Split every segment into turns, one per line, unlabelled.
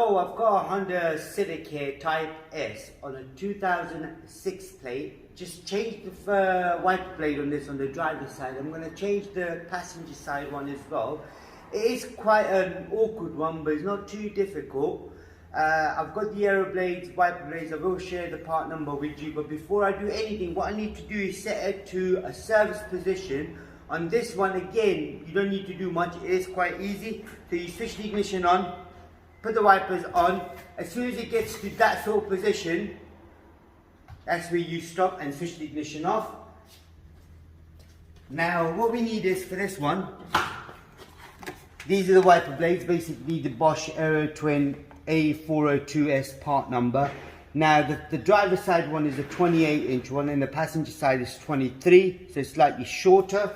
So I've got a Honda Civic here, Type S, on a 2006 plate. Just changed the wiper blade on this on the driver's side. I'm going to change the passenger side one as well. It is quite an awkward one, but it's not too difficult. I've got the Aero blades, wiper blades. I will share the part number with you, but before I do anything, what I need to do is set it to a service position. On this one, again, you don't need to do much. It is quite easy. So you switch the ignition on, put the wipers on. As soon as it gets to that sort of position, that's where you stop and switch the ignition off. Now, what we need is, for this one, these are the wiper blades, basically the Bosch Aero Twin A402S part number. Now, the driver's side one is a 28-inch one, and the passenger side is 23, so it's slightly shorter.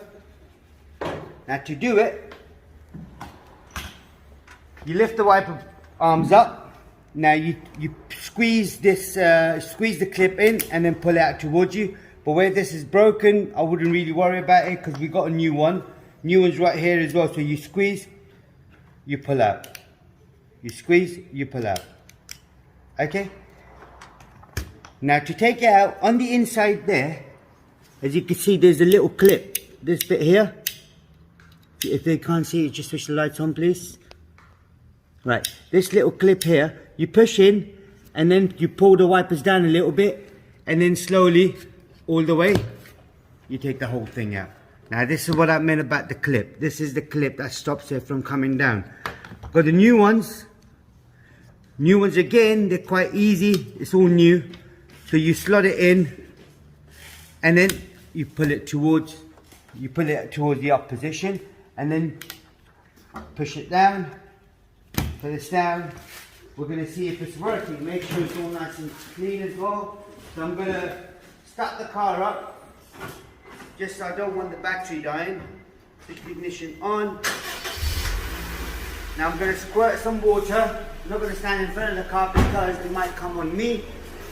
Now, to do it, you lift the wiper arms up. Now you squeeze this, squeeze the clip in and then pull it out towards you. But where this is broken, I wouldn't really worry about it because we got a new one. New one's right here as well. So you squeeze, you pull out. You squeeze, you pull out. Okay? Now to take it out, on the inside there, as you can see, there's a little clip. This bit here. If they can't see it, just switch the lights on, please. Right, this little clip here, you push in and then you pull the wipers down a little bit and then slowly, all the way, you take the whole thing out. Now this is what I meant about the clip. This is the clip that stops it from coming down. Got the new ones. New ones again, they're quite easy. It's all new. So you slot it in and then you pull it towards the up position and then push it down. Put this down. We're going to see if it's working. Make sure it's all nice and clean as well. So I'm going to start the car up. Just so I don't want the battery dying. Switch the ignition on. Now I'm going to squirt some water. I'm not going to stand in front of the car because it might come on me.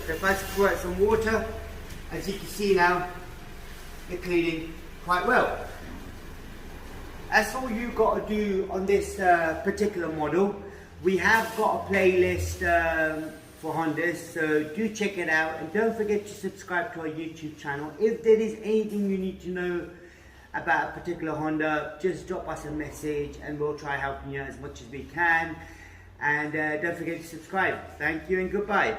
So if I squirt some water, as you can see now, they're cleaning quite well. That's all you got to do on this particular model. We have got a playlist for Hondas, so do check it out, and don't forget to subscribe to our YouTube channel. If there is anything you need to know about a particular Honda, just drop us a message and we'll try helping you as much as we can. And don't forget to subscribe. Thank you and goodbye.